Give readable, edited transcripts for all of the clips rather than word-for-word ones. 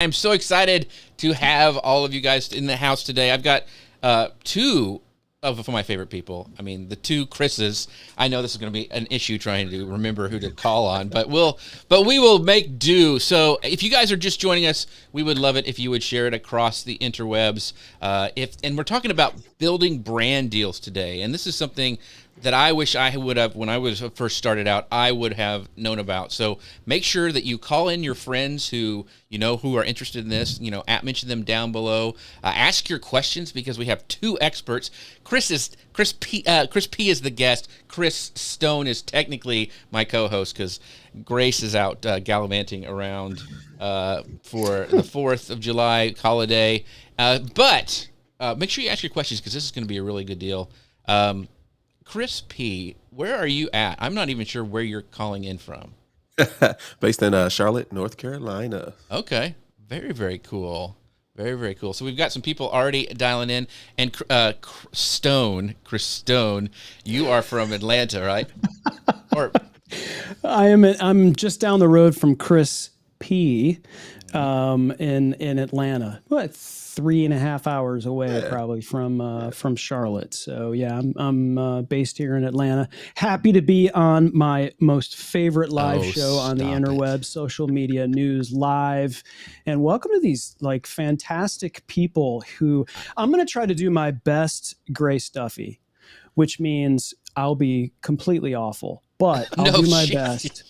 I'm so excited to have all of you guys in the house today. I've got two of my favorite people. I mean, the two Chris's. I know this is going to be an issue trying to remember who to call on, but we will make do. So, if you guys are just joining us, we would love it if you would share it across the interwebs. And we're talking about building brand deals today, and this is something that I wish I would have, when I was first started out, I would have known about. So make sure that you call in your friends who who are interested in this. Mention them down below. Ask your questions because we have two experts. Chris P is the guest. Chris Stone is technically my co-host because Grace is out gallivanting around for the 4th of July holiday. But make sure you ask your questions because this is going to be a really good deal. Chris P, where are you at? I'm not even sure where you're calling in from. Based in Charlotte, North Carolina. Okay. Very, very cool. Very, very cool. So we've got some people already dialing in. And Chris Stone, you are from Atlanta, right? Or I'm just down the road from Chris P in Atlanta. What, 3.5 hours away probably from Charlotte. So yeah, I'm based here in Atlanta. Happy to be on my most favorite live show on the interweb, social media news live. And welcome to these like fantastic people who I'm going to try to do my best Grace Duffy, which means I'll be completely awful, but I'll do my best.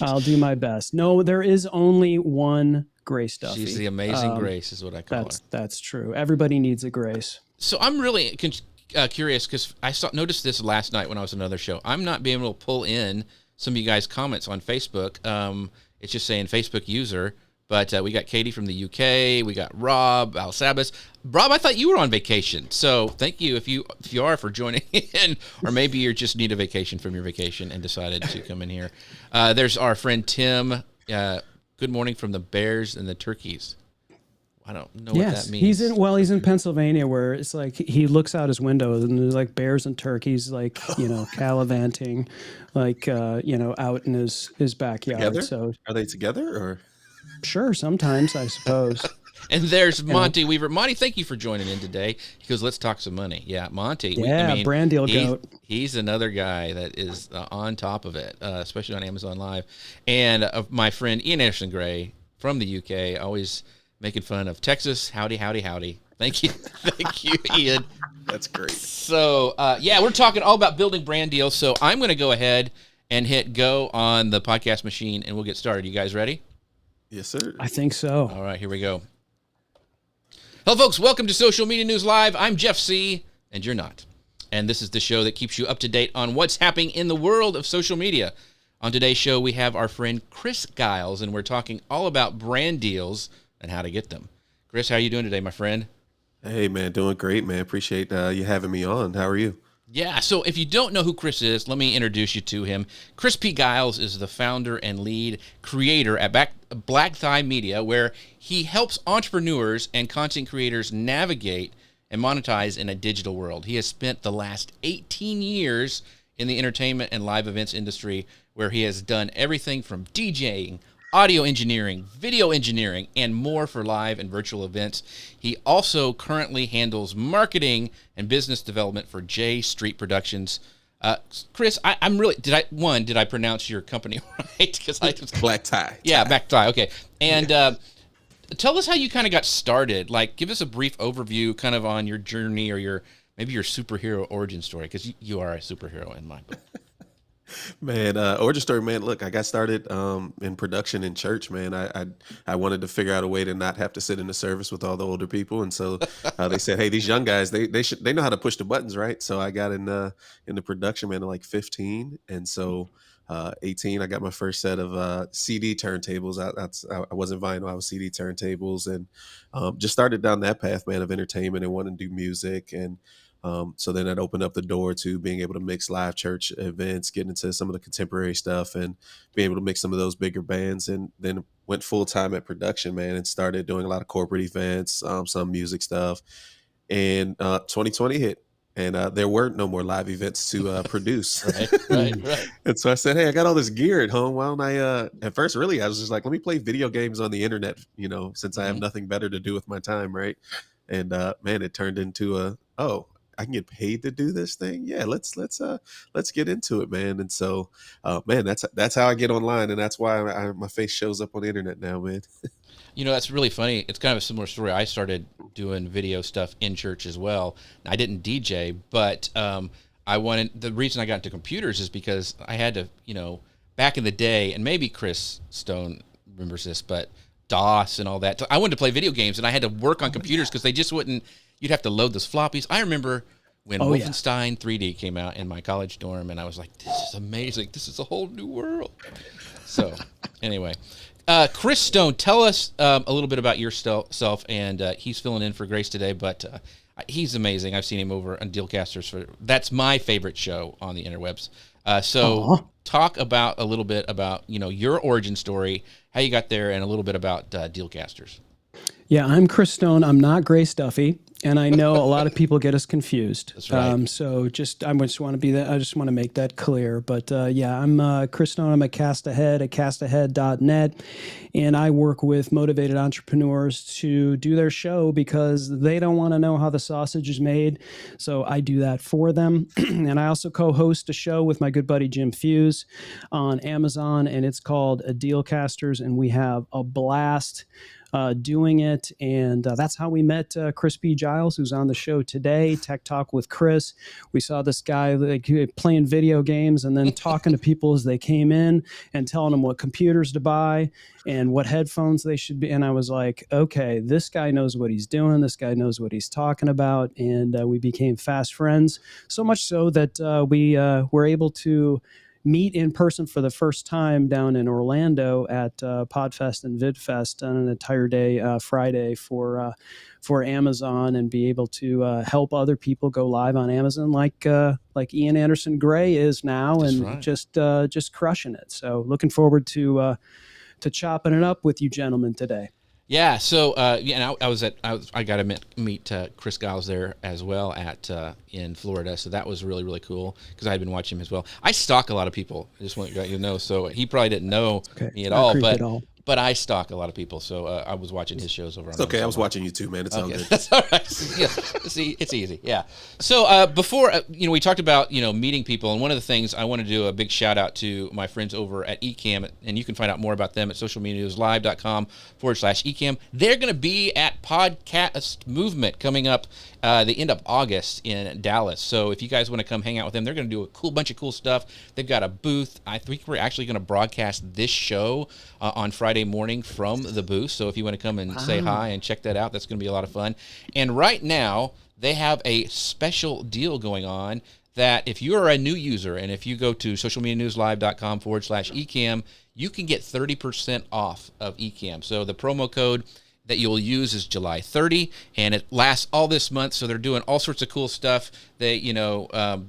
I'll do my best. No, there is only one Grace Duffy. She's the amazing Grace is what I call her. That's true. Everybody needs a Grace. So I'm really curious because I noticed this last night when I was on another show. I'm not being able to pull in some of you guys' comments on Facebook. It's just saying Facebook user. But we got Katie from the UK. We got Rob Alsabas. Rob, I thought you were on vacation. So thank you if you are for joining in, or maybe you just need a vacation from your vacation and decided to come in here. There's our friend Tim. Good morning from the Bears and the Turkeys. I don't know what that means. He's in Pennsylvania, where it's like he looks out his window and there's like bears and turkeys, like gallivanting, like out in his backyard. Together? So are they together or? Sure, sometimes I suppose. And there's Monty Weaver. Monty, thank you for joining in today. He goes, let's talk some money. Yeah, Monty. Yeah, brand deal goat. He's another guy that is on top of it, especially on Amazon Live. And my friend Ian Anderson Gray from the UK, always making fun of Texas. Howdy, howdy, howdy. Thank you. Thank you, Ian. That's great. So, we're talking all about building brand deals. So I'm going to go ahead and hit go on the podcast machine, and we'll get started. You guys ready? Yes, sir. I think so. All right, here we go. Hello, folks. Welcome to Social Media News Live. I'm Jeff C., and you're not. And this is the show that keeps you up to date on what's happening in the world of social media. On today's show, we have our friend Chris Giles, and we're talking all about brand deals and how to get them. Chris, how are you doing today, my friend? Hey, man, doing great, man. Appreciate you having me on. How are you? Yeah, so if you don't know who Chris is, let me introduce you to him. Chris P Giles is the founder and lead creator at Black Thigh Media, where he helps entrepreneurs and content creators navigate and monetize in a digital world. He has spent the last 18 years in the entertainment and live events industry, where he has done everything from DJing, audio engineering, video engineering, and more for live and virtual events. He also currently handles marketing and business development for J Street Productions. Chris, I'm really did I pronounce your company right? Because Black Tie. Yeah, Black Tie. Okay, and tell us how you kind of got started. Like, give us a brief overview, kind of on your journey or maybe your superhero origin story, because you are a superhero in my book. Man, origin story, man. Look, I got started in production in church, man. I wanted to figure out a way to not have to sit in the service with all the older people, and so they said, "Hey, these young guys, they know how to push the buttons, right?" So I got in the production, man, at like 15, and so 18, I got my first set of CD turntables. I wasn't vinyl, I was CD turntables, and just started down that path, man, of entertainment and wanting to do music. And so then that opened up the door to being able to mix live church events, getting into some of the contemporary stuff, and being able to mix some of those bigger bands. And then went full time at production, man, and started doing a lot of corporate events, some music stuff. And 2020 hit, and there weren't no more live events to produce. Right. And so I said, hey, I got all this gear at home. Why don't I, at first, really, I was just like, let me play video games on the internet, since I have nothing better to do with my time, right? And man, it turned into I can get paid to do this thing. Yeah, let's get into it, man. And so, man, that's how I get online, and that's why my face shows up on the internet now, man. That's really funny. It's kind of a similar story. I started doing video stuff in church as well. I didn't DJ, but the reason I got into computers is because I had to, back in the day, and maybe Chris Stone remembers this, but DOS and all that. I wanted to play video games, and I had to work on computers because they just wouldn't. You'd have to load those floppies. I remember when Wolfenstein 3D came out in my college dorm, and I was like, this is amazing. This is a whole new world. So anyway, Chris Stone, tell us a little bit about yourself, and he's filling in for Grace today, but he's amazing. I've seen him over on Dealcasters. That's my favorite show on the interwebs. So talk a little bit about, your origin story, how you got there, and a little bit about Dealcasters. Yeah, I'm Chris Stone. I'm not Grace Duffy, and I know a lot of people get us confused. That's right. So I just want to make that clear. But I'm Chris Stone. I'm at Cast Ahead at castahead.net, and I work with motivated entrepreneurs to do their show because they don't want to know how the sausage is made. So I do that for them, and I also co-host a show with my good buddy Jim Fuse on Amazon, and it's called Dealcasters, and we have a blast doing it. And that's how we met Chris P Giles, who's on the show today, Tech Talk with Chris. We saw this guy playing video games and then talking to people as they came in and telling them what computers to buy and what headphones they should be. And I was like, okay, this guy knows what he's doing. This guy knows what he's talking about. And we became fast friends, so much so that we were able to meet in person for the first time down in Orlando at Podfest and VidFest on an entire day Friday for Amazon, and be able to help other people go live on Amazon like Ian Anderson Gray is now. That's and right. just crushing it. So looking forward to chopping it up with you gentlemen today. Yeah. So and I got to meet Chris Giles there as well in Florida. So that was really, really cool because I had been watching him as well. I stalk a lot of people. I just want you to know. So he probably didn't know me at all, but I stalk a lot of people. So I was watching his shows over on. It's okay. I was watching you too, man. It's all good. That's all right. See, it's easy. Yeah. So before we talked about meeting people, and one of the things I want to do a big shout out to my friends over at ECAMM, and you can find out more about them at socialmedianewslive.com/ECAMM. They're going to be at Podcast Movement coming up the end of August in Dallas. So if you guys want to come hang out with them, they're going to do a bunch of cool stuff. They've got a booth. I think we're actually going to broadcast this show on Friday morning from the booth. So if you want to come and say hi and check that out, that's going to be a lot of fun. And right now, they have a special deal going on that if you are a new user and if you go to socialmedianewslive.com/ECAMM, you can get 30% off of ECAMM. So the promo code that you'll use is July 30, and it lasts all this month. So they're doing all sorts of cool stuff. They,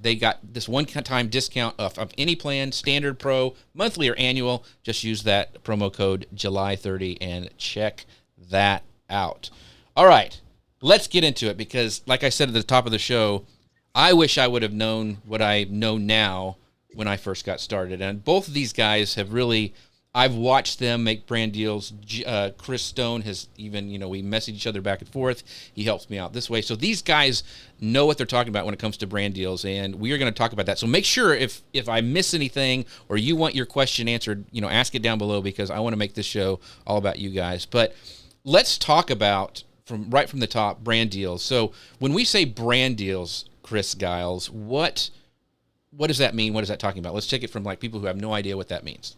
they got this one-time discount of any plan, standard, pro, monthly, or annual. Just use that promo code July 30 and check that out. All right, let's get into it because, like I said at the top of the show, I wish I would have known what I know now when I first got started. And both of these guys have really. I've watched them make brand deals. Chris Stone has even, we message each other back and forth. He helps me out this way. So these guys know what they're talking about when it comes to brand deals, and we are going to talk about that. So make sure if I miss anything or you want your question answered, ask it down below because I want to make this show all about you guys. But let's talk about, from the top, brand deals. So when we say brand deals, Chris Giles, what does that mean? What is that talking about? Let's take it from people who have no idea what that means.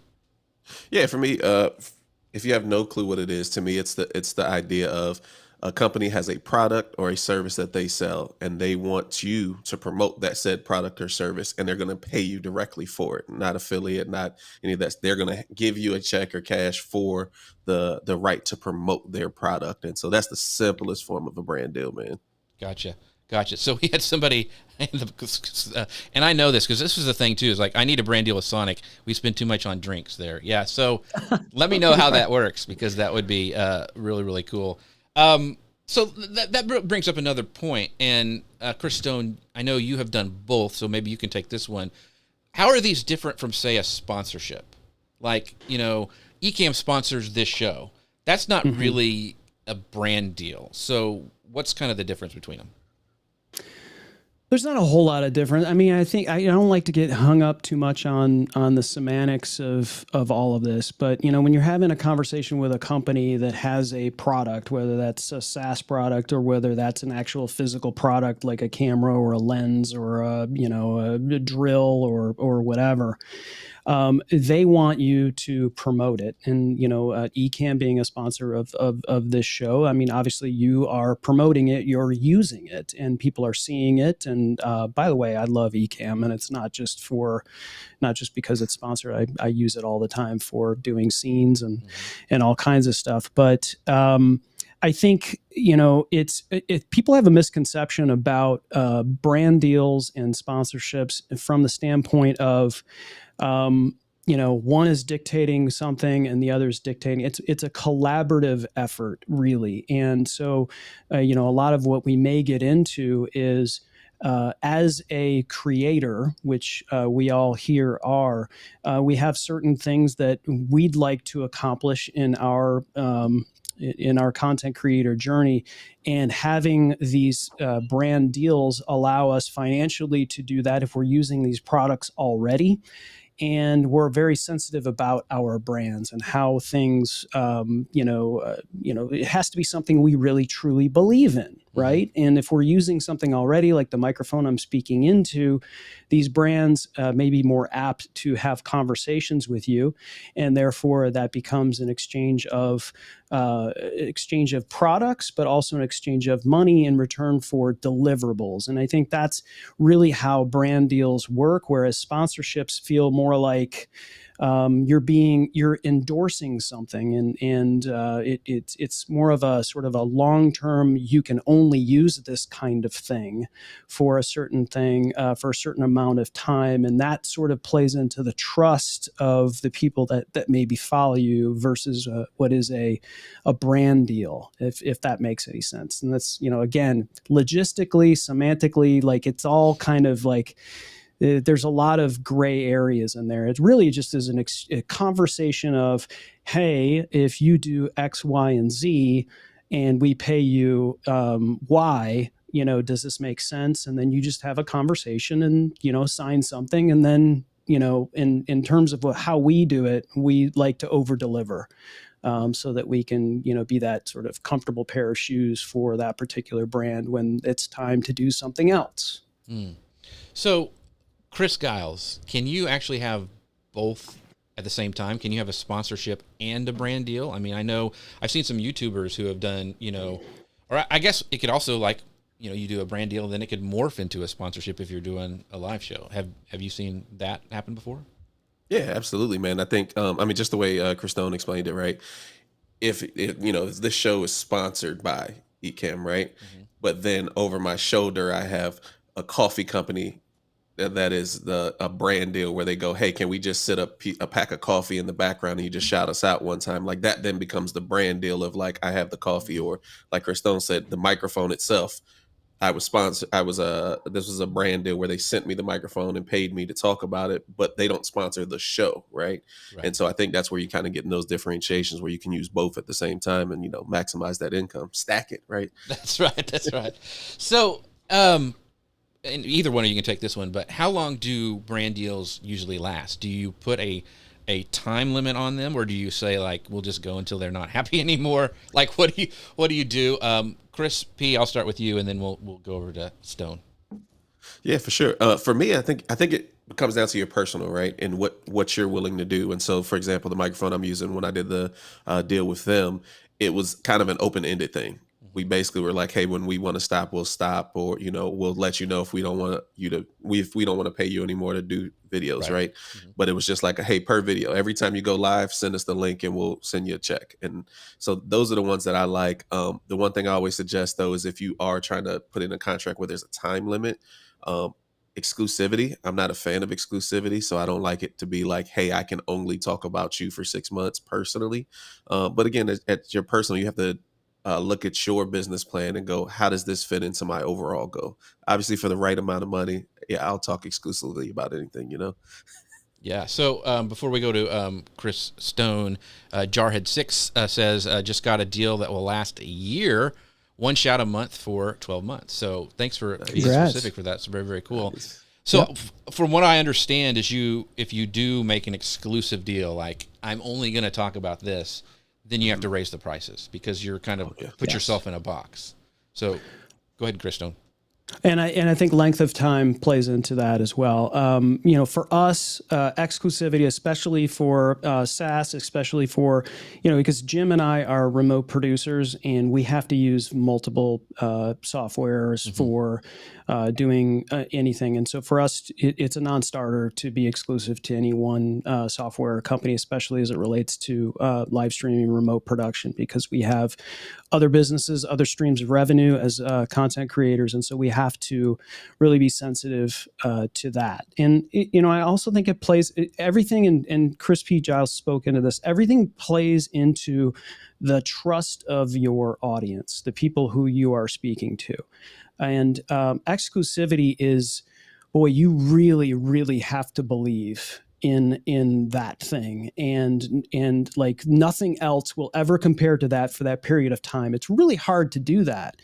Yeah, for me, if you have no clue what it is, to me, it's the idea of a company has a product or a service that they sell, and they want you to promote that said product or service, and they're going to pay you directly for it, not affiliate, not any of that. They're going to give you a check or cash for the right to promote their product, and so that's the simplest form of a brand deal, man. Gotcha. So we had somebody, and I know this because this was the thing too, is I need a brand deal with Sonic. We spend too much on drinks there. Yeah, so let me know how that works because that would be really, really cool. So that brings up another point. And Chris Stone, I know you have done both, so maybe you can take this one. How are these different from, say, a sponsorship? Like, ECAMM sponsors this show. That's not really a brand deal. So what's kind of the difference between them? There's not a whole lot of difference. I mean, I think I don't like to get hung up too much on the semantics of all of this. But, when you're having a conversation with a company that has a product, whether that's a SaaS product or whether that's an actual physical product like a camera or a lens or a drill or whatever, they want you to promote it. And, ECAMM being a sponsor of this show, I mean, obviously you are promoting it, you're using it, and people are seeing it. And by the way, I love ECAMM, and it's not just because it's sponsored. I use it all the time for doing scenes and all kinds of stuff. But I think, people have a misconception about brand deals and sponsorships from the standpoint of, one is dictating something and the other is dictating. It's a collaborative effort, really. And so, a lot of what we may get into is, as a creator, which we all here are, we have certain things that we'd like to accomplish in our content creator journey, and having these brand deals allow us financially to do that if we're using these products already. And we're very sensitive about our brands and how things, it has to be something we really truly believe in, right? And if we're using something already, like the microphone I'm speaking into, these brands may be more apt to have conversations with you, and therefore that becomes an exchange of products, but also an exchange of money in return for deliverables. And I think that's really how brand deals work, whereas sponsorships feel more like you're endorsing something, and it's more of a sort of a long-term, you can only use this kind of thing for a certain thing for a certain amount of time, and that sort of plays into the trust of the people that maybe follow you versus what is a brand deal, if that makes any sense. And that's, again, logistically, semantically, like it's all kind of like, there's a lot of gray areas in there. It really just is a conversation of, hey, if you do X, Y, and Z, and we pay you Y, does this make sense? And then you just have a conversation and, sign something. And then, in terms of how we do it, we like to over deliver. So that we can, be that sort of comfortable pair of shoes for that particular brand when it's time to do something else. So, Chris Giles, can you actually have both at the same time? Can you have a sponsorship and a brand deal? I mean, I know I've seen some YouTubers who have done, or I guess it could also, like, you do a brand deal, then it could morph into a sponsorship if you're doing a live show. Have you seen that happen before? Yeah, absolutely, man. I think, just the way Chris Stone explained it, right? If this show is sponsored by ECAMM, right? But then over my shoulder, I have a coffee company that is a brand deal where they go, hey, can we just set up a pack of coffee in the background and you just shout us out one time? Like that then becomes the brand deal of like, I have the coffee, or like Chris Stone said, the microphone itself. This was a brand deal where they sent me the microphone and paid me to talk about it, but they don't sponsor the show. Right. And so I think that's where you kind of get in those differentiations where you can use both at the same time and, maximize that income, stack it. Right. That's right. So, and either one of you can take this one, but how long do brand deals usually last? Do you put a time limit on them, or do you say like we'll just go until they're not happy anymore? Like what do you do? Chris P, I'll start with you, and then we'll go over to Stone. Yeah, for sure. For me, I think it comes down to your personal, right, and what you're willing to do. And so, for example, the microphone I'm using when I did the deal with them, it was kind of an open-ended thing. We basically were like, hey, when we want to stop, we'll stop, or we'll let you know if we don't want to pay you anymore to do videos, right? But it was just like a, hey, per video, every time you go live, send us the link and we'll send you a check. And so those are the ones that I like. The one thing I always suggest though is if you are trying to put in a contract where there's a time limit, exclusivity. I'm not a fan of exclusivity, so I don't like it to be like, hey, I can only talk about you for 6 months personally. But again, at your personal, you have to look at your business plan and go, how does this fit into my overall goal? Obviously, for the right amount of money, yeah, I'll talk exclusively about anything, Yeah. So before we go to Chris Stone, Jarhead6 says, just got a deal that will last a year, one shout a month for 12 months. So thanks for being specific for that. It's very, very cool. Nice. So from what I understand is if you do make an exclusive deal, like I'm only going to talk about this, then you have to raise the prices because you're kind of put yourself in a box. So go ahead, Chris Stone. And I think length of time plays into that as well. For us, exclusivity, especially for SaaS, especially for, because Jim and I are remote producers and we have to use multiple softwares for doing anything. And so for us, it's a non-starter to be exclusive to any one software or company, especially as it relates to live streaming, remote production, because we have other businesses, other streams of revenue as content creators. And so we have to really be sensitive to that. And, I also think it plays everything, and Chris P Giles spoke into this, everything plays into the trust of your audience, the people who you are speaking to. And exclusivity is, boy, you really, really have to believe in that thing, and like nothing else will ever compare to that for that period of time. It's really hard to do that.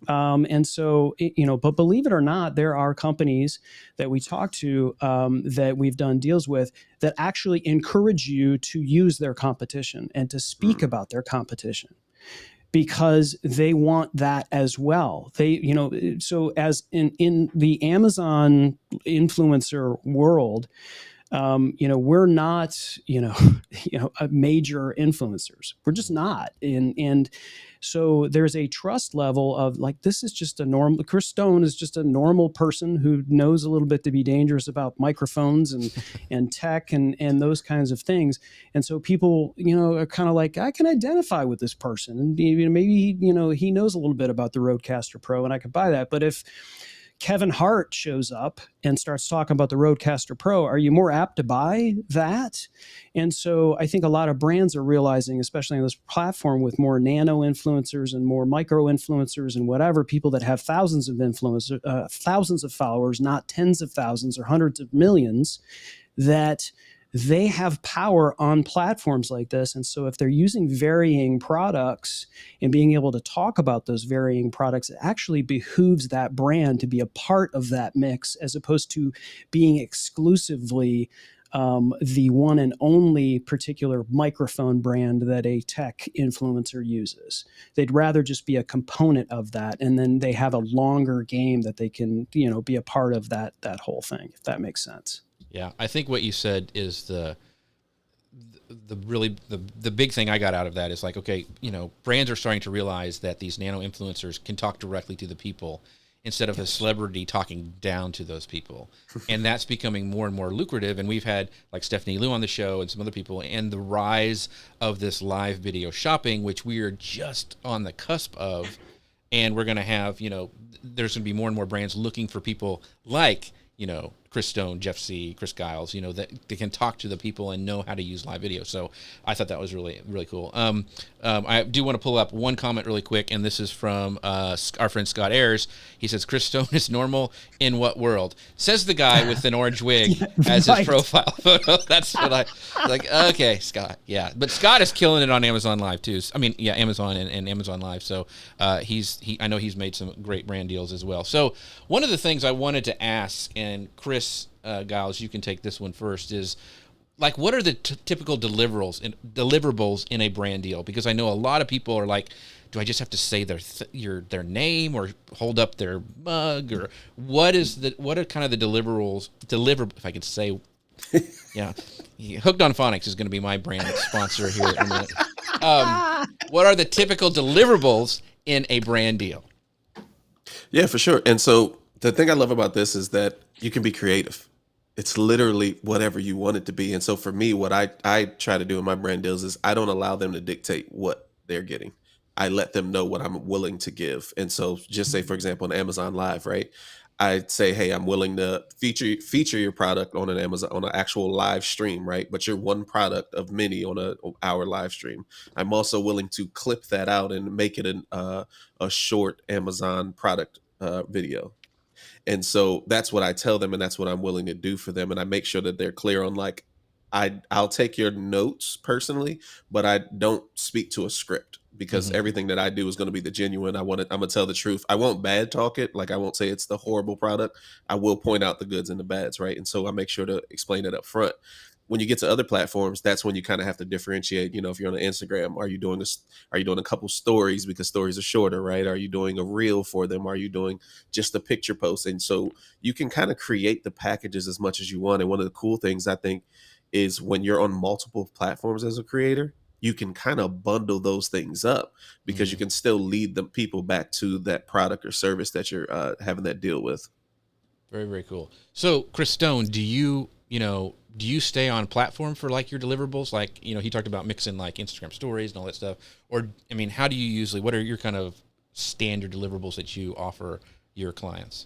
And so, but believe it or not, there are companies that we talk to that we've done deals with that actually encourage you to use their competition and to speak about their competition, because they want that as well. They, so as in the Amazon influencer world, we're not, major influencers. We're just not. And so there's a trust level of like, this is just a normal, Chris Stone is just a normal person who knows a little bit to be dangerous about microphones and tech and those kinds of things. And so people, are kind of like, I can identify with this person, and maybe, he knows a little bit about the Rodecaster Pro and I could buy that. But if Kevin Hart shows up and starts talking about the Rodecaster Pro, are you more apt to buy that? And so I think a lot of brands are realizing, especially on this platform with more nano influencers and more micro influencers and whatever, people that have thousands of influencers, thousands of followers, not tens of thousands or hundreds of millions, that they have power on platforms like this. And so if they're using varying products and being able to talk about those varying products, it actually behooves that brand to be a part of that mix, as opposed to being exclusively the one and only particular microphone brand that a tech influencer uses. They'd rather just be a component of that, and then they have a longer game that they can, be a part of that whole thing, if that makes sense. Yeah, I think what you said is the big thing I got out of that is like, okay, brands are starting to realize that these nano influencers can talk directly to the people instead of a celebrity talking down to those people. And that's becoming more and more lucrative. And we've had like Stephanie Liu on the show and some other people, and the rise of this live video shopping, which we are just on the cusp of. And we're going to have, there's going to be more and more brands looking for people like, Chris Stone, Jeff C., Chris Giles, that they can talk to the people and know how to use live video. So I thought that was really, really cool. I do want to pull up one comment really quick, and this is from our friend Scott Ayers. He says, Chris Stone is normal in what world? Says the guy with an orange wig as his profile photo. That's what I like. Okay, Scott. Yeah. But Scott is killing it on Amazon Live too. I mean, yeah, Amazon and Amazon Live. So I know he's made some great brand deals as well. So one of the things I wanted to ask, and Chris Giles, you can take this one first, is like, what are the typical deliverables in a brand deal? Because I know a lot of people are like, do I just have to say their name or hold up their mug, or what are kind of the deliverables? If I could say, yeah, Hooked on Phonics is going to be my brand sponsor here in a minute. What are the typical deliverables in a brand deal? Yeah, for sure. And so the thing I love about this is that you can be creative. It's literally whatever you want it to be. And so for me, what I try to do in my brand deals is I don't allow them to dictate what they're getting. I let them know what I'm willing to give. And so just say, for example, on Amazon Live, right? I'd say, hey, I'm willing to feature your product on an Amazon, on an actual live stream, right? But you're one product of many on our live stream. I'm also willing to clip that out and make it a short Amazon product video. And so that's what I tell them, and that's what I'm willing to do for them. And I make sure that they're clear on, like, I'll take your notes personally, but I don't speak to a script, because Mhm. everything that I do is going to be the genuine. I'm gonna tell the truth. I won't bad talk it. Like, I won't say it's the horrible product. I will point out the goods and the bads, right? And so I make sure to explain it up front. When you get to other platforms, that's when you kind of have to differentiate. If you're on Instagram, are you doing this? Are you doing a couple stories, because stories are shorter, right? Are you doing a reel for them? Are you doing just a picture post? And so you can kind of create the packages as much as you want. And one of the cool things, I think, is when you're on multiple platforms as a creator, you can kind of bundle those things up, because you Mhm. can still lead the people back to that product or service that you're having that deal with. Very, very cool. So, Chris Stone, do you stay on platform for like your deliverables? Like, he talked about mixing like Instagram stories and all that stuff. Or, I mean, how do you usually, what are your kind of standard deliverables that you offer your clients?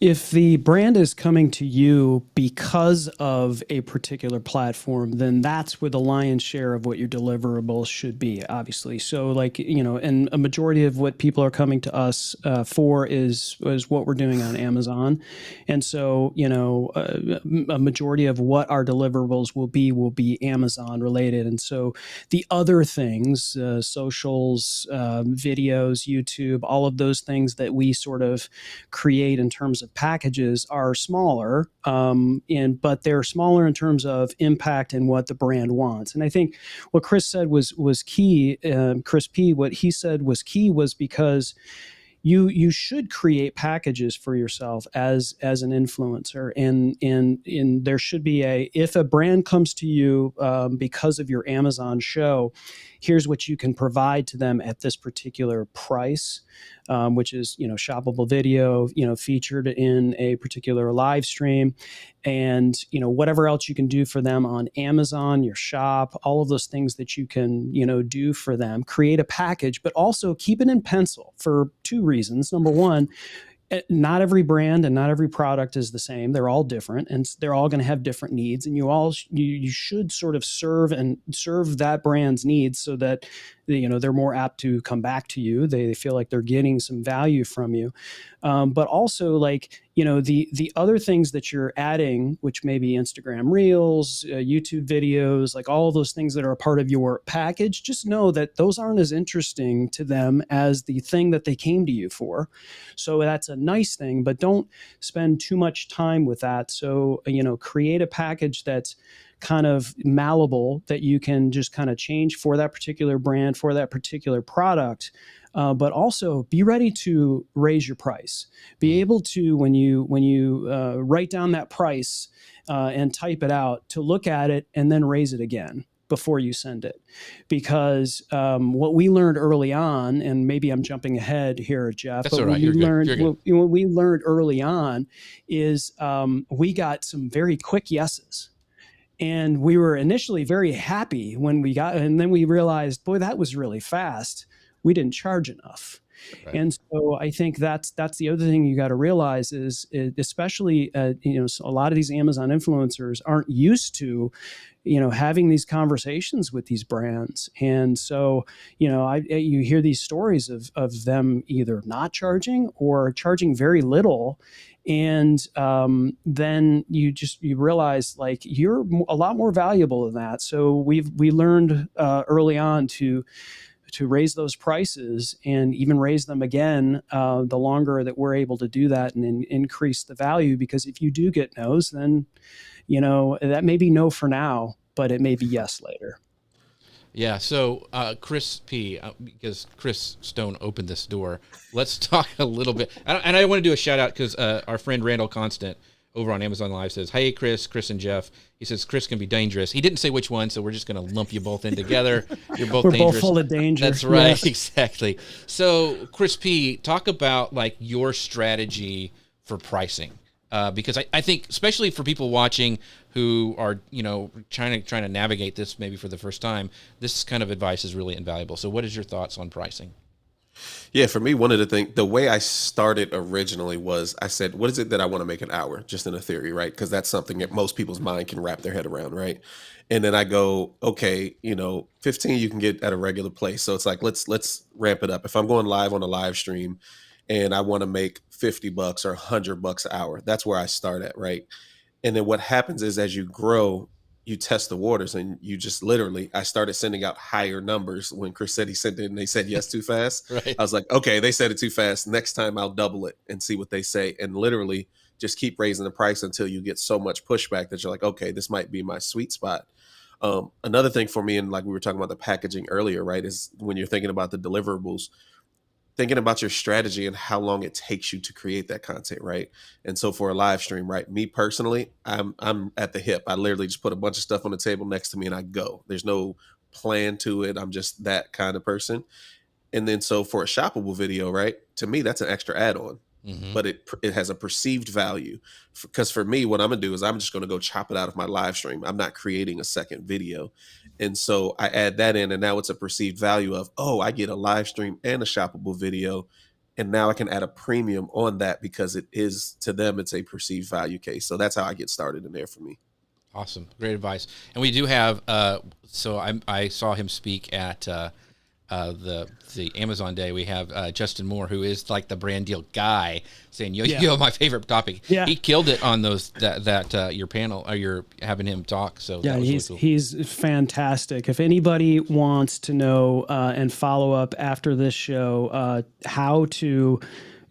If the brand is coming to you because of a particular platform, then that's where the lion's share of what your deliverables should be, obviously. So, like, and a majority of what people are coming to us for is what we're doing on Amazon. And so, a majority of what our deliverables will be Amazon related. And so the other things, socials, videos, YouTube, all of those things that we sort of create in terms of packages are smaller, but they're smaller in terms of impact and what the brand wants. And I think what Chris said was key. Chris P, what he said was key, was because you should create packages for yourself as an influencer, and there should be if a brand comes to you because of your Amazon show, here's what you can provide to them at this particular price, which is shoppable video, featured in a particular live stream, and whatever else you can do for them on Amazon, your shop, all of those things that you can do for them. Create a package, but also keep it in pencil for two reasons. Number one, not every brand and not every product is the same. They're all different, and they're all going to have different needs. And you should sort of serve that brand's needs, so that they're more apt to come back to you. They feel like they're getting some value from you. But also, like, the other things that you're adding, which may be Instagram Reels, YouTube videos, like all of those things that are a part of your package, just know that those aren't as interesting to them as the thing that they came to you for. So that's a nice thing, but don't spend too much time with that. So, create a package that's kind of malleable, that you can just kind of change for that particular brand, for that particular product. But also be ready to raise your price. Be able to, when you write down that price and type it out, to look at it and then raise it again before you send it. Because what we learned early on, and maybe I'm jumping ahead here, Jeff, That's but all right. You're good. what we learned early on is we got some very quick yeses. And we were initially very happy when we got, and then we realized, boy, that was really fast. We didn't charge enough. Right. And so I think that's the other thing you got to realize is, especially a lot of these Amazon influencers aren't used to having these conversations with these brands. And so you hear these stories of them either not charging or charging very little. And then you realize, like, you're a lot more valuable than that. So we learned early on to raise those prices, and even raise them again the longer that we're able to do that, and increase the value. Because if you do get no's, then that may be no for now, but it may be yes later. Yeah. So, Chris P, because Chris Stone opened this door, let's talk a little bit. And I want to do a shout out, because our friend Randall Constant over on Amazon Live says, "Hey, Chris and Jeff." He says, "Chris can be dangerous." He didn't say which one, so we're just going to lump you both in together. You're both We're dangerous. both full of danger. That's right. Yes. Exactly. So, Chris P, talk about like your strategy for pricing. Because I think, especially for people watching who are, trying to navigate this maybe for the first time, this kind of advice is really invaluable. So what is your thoughts on pricing? Yeah, for me, one of the things, the way I started originally was I said, what is it that I want to make an hour? Just in a theory, right? Because that's something that most people's mind can wrap their head around, right? And then I go, okay, 15 you can get at a regular place. So it's like, let's ramp it up. If I'm going live on a live stream and I want to make $50 or $100 an hour, that's where I start at, right? And then what happens is as you grow, you test the waters and you just literally, I started sending out higher numbers when Chris said he sent it and they said yes too fast. Right. I was like, okay, they said it too fast. Next time I'll double it and see what they say. And literally just keep raising the price until you get so much pushback that you're like, okay, this might be my sweet spot. Another thing for me, and like we were talking about the packaging earlier, right, is when you're thinking about the deliverables, thinking about your strategy and how long it takes you to create that content, right? And so for a live stream, right, me personally, I'm at the hip. I literally just put a bunch of stuff on the table next to me and I go. There's no plan to it. I'm just that kind of person. And then so for a shoppable video, right, to me that's an extra add-on. But it has a perceived value, because for me, what I'm gonna do is I'm just gonna go chop it out of my live stream. I'm not creating a second video, and so I add that in, and now it's a perceived value of, oh, I get a live stream and a shoppable video, and now I can add a premium on that because it is, to them, it's a perceived value case. So that's how I get started in there for me. Awesome, great advice. And we do have. So I saw him speak at the Amazon Day. We have Justin Moore, who is like the brand deal guy, saying, yo, my favorite topic. Yeah. He killed it on those that your panel, or you're having him talk. So yeah, that was he's really cool. he's fantastic. If anybody wants to know and follow up after this show, how to,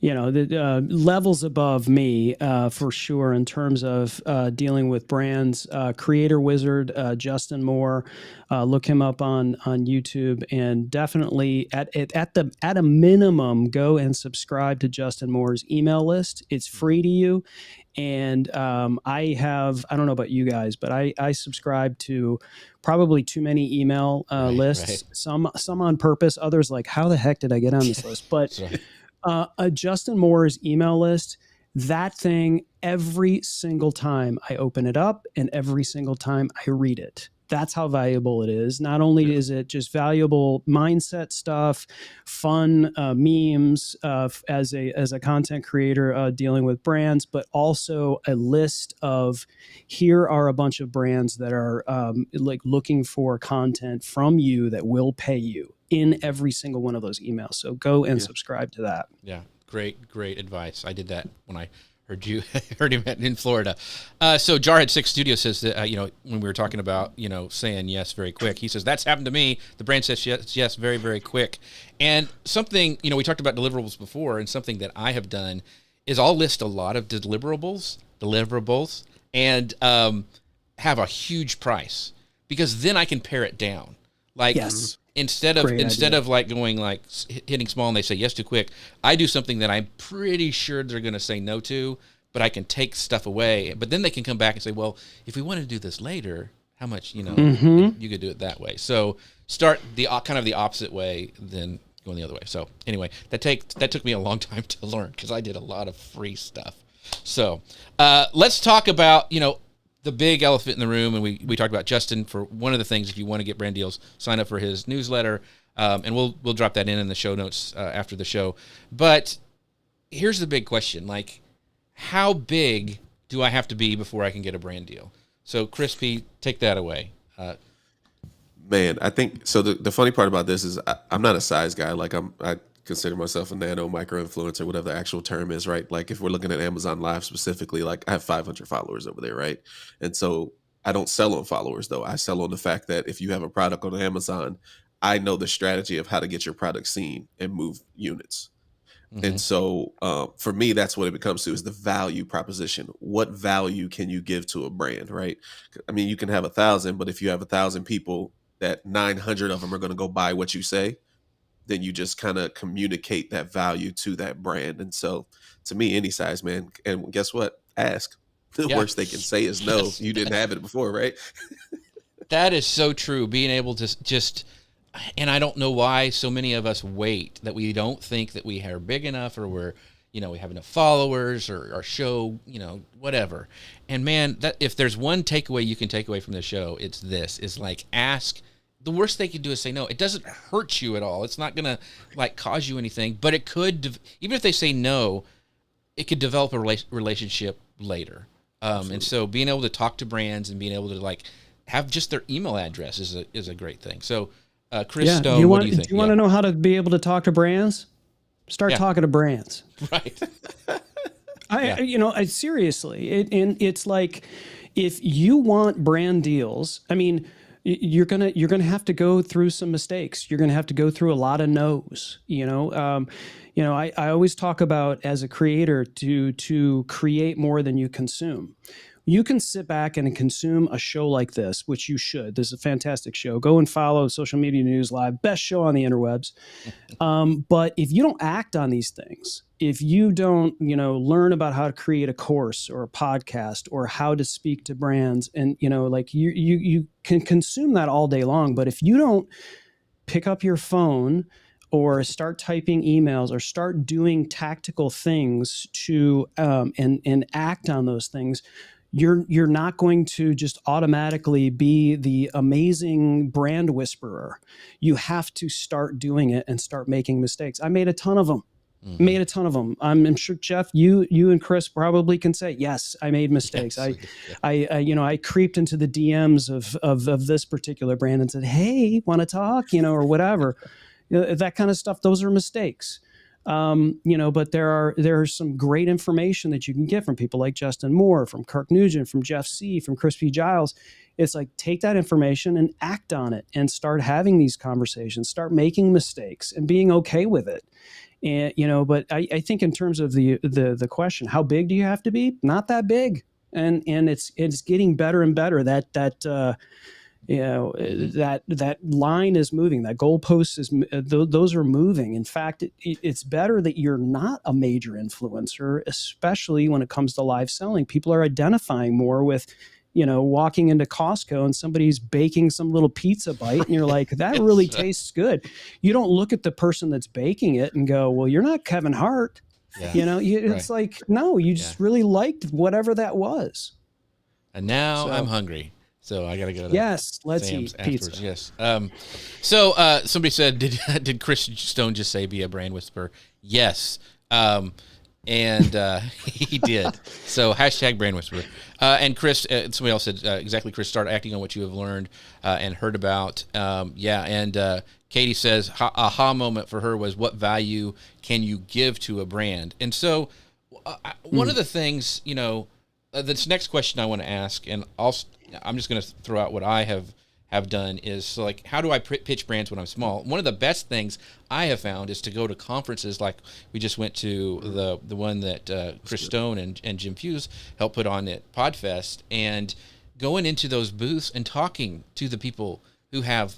the levels above me for sure in terms of dealing with brands, Creator Wizard, Justin Moore, look him up on YouTube, and definitely at a minimum go and subscribe to Justin Moore's email list. It's free to you. And I don't know about you guys, but I subscribe to probably too many email lists, right. Some on purpose, others like, how the heck did I get on this list? But Justin Moore's email list, that thing, every single time I open it up and every single time I read it. That's how valuable it is. Not only is it just valuable mindset stuff, fun memes as a content creator dealing with brands, but also a list of, here are a bunch of brands that are like looking for content from you that will pay you in every single one of those emails. So go and subscribe to that. Yeah, great advice. I did that when I heard him in Florida. So Jarhead 6 Studio says that, when we were talking about, saying yes very quick, he says, that's happened to me. The brand says yes very, very quick. And something, we talked about deliverables before, and something that I have done is I'll list a lot of deliverables, and have a huge price, because then I can pare it down. Like, yes. Instead of like going like hitting small and they say yes too quick, I do something that I'm pretty sure they're going to say no to, but I can take stuff away. But then they can come back and say, well, if we want to do this later, how much, you could do it that way. So start the kind of the opposite way than going the other way. So anyway, that took me a long time to learn, because I did a lot of free stuff. So let's talk about, the big elephant in the room. And we talked about Justin for one of the things. If you want to get brand deals, sign up for his newsletter. And we'll drop that in the show notes after the show. But here's the big question. Like, how big do I have to be before I can get a brand deal? So Chris P, take that away. Man, I think so. The funny part about this is I'm not a size guy. Like I consider myself a nano micro influencer, whatever the actual term is, right? Like if we're looking at Amazon Live specifically, like I have 500 followers over there, right? And so I don't sell on followers though. I sell on the fact that if you have a product on Amazon, I know the strategy of how to get your product seen and move units. Mm-hmm. And so for me, that's what it becomes to, is the value proposition. What value can you give to a brand, right? I mean, you can have 1,000, but if you have 1,000 people, that 900 of them are going to go buy what you say, then you just kind of communicate that value to that brand. And so to me, any size, man. And guess what? Ask. The worst they can say is no. Yes. You didn't have it before, right? That is so true. Being able to just, and I don't know why so many of us wait, that we don't think that we are big enough, or we're, we have enough followers, or our show, whatever. And man, that if there's one takeaway you can take away from the show, it's this, is like, ask the worst they can do is say no. It doesn't hurt you at all. It's not gonna like cause you anything, but it could. Even if they say no, it could develop a relationship later. And so being able to talk to brands and being able to like have just their email address is a great thing. So, Chris Stone, what do you think? Do you want to know how to be able to talk to brands? Start talking to brands. Right. I seriously, it's like if you want brand deals, I mean, you're gonna have to go through some mistakes. You're gonna have to go through a lot of no's. I always talk about as a creator to create more than you consume. You can sit back and consume a show like this, which you should. This is a fantastic show. Go and follow Social Media News Live, best show on the interwebs. But if you don't act on these things, if you don't, learn about how to create a course or a podcast or how to speak to brands, and like you can consume that all day long. But if you don't pick up your phone or start typing emails or start doing tactical things to and act on those things, you're not going to just automatically be the amazing brand whisperer. You have to start doing it and start making mistakes. I made a ton of them. I'm sure, Jeff, you and Chris probably can say, yes, I made mistakes. Yes. I creeped into the DMs of this particular brand and said, hey, want to talk, or whatever. That kind of stuff. Those are mistakes. But there's some great information that you can get from people like Justin Moore, from Kirk Nugent, from Jeff C., from Chris P Giles. It's like, take that information and act on it and start having these conversations, start making mistakes and being okay with it. And, but I think in terms of the question, how big do you have to be? Not that big. And it's getting better and better. That line is moving, that goalpost those are moving. In fact, it's better that you're not a major influencer, especially when it comes to live selling. People are identifying more with, walking into Costco and somebody's baking some little pizza bite and you're like, that really tastes good. You don't look at the person that's baking it and go, well, you're not Kevin Hart. Yeah. It's like, no, you just really liked whatever that was. And now I'm hungry. So I gotta go to let's Sam's eat afterwards. pizza. Yes. So somebody said, did Chris Stone just say be a brand whisperer? Yes. And he did. So hashtag brand whisperer. And Chris, somebody else said exactly. Chris, start acting on what you have learned and heard about. And Katie says aha moment for her was, what value can you give to a brand? And so one of the things, this next question I want to ask, and I'm just going to throw out what I have done is, so like, how do I pitch brands when I'm small? One of the best things I have found is to go to conferences like we just went to the one that Chris Stone and Jim Fuse helped put on at PodFest, and going into those booths and talking to the people who have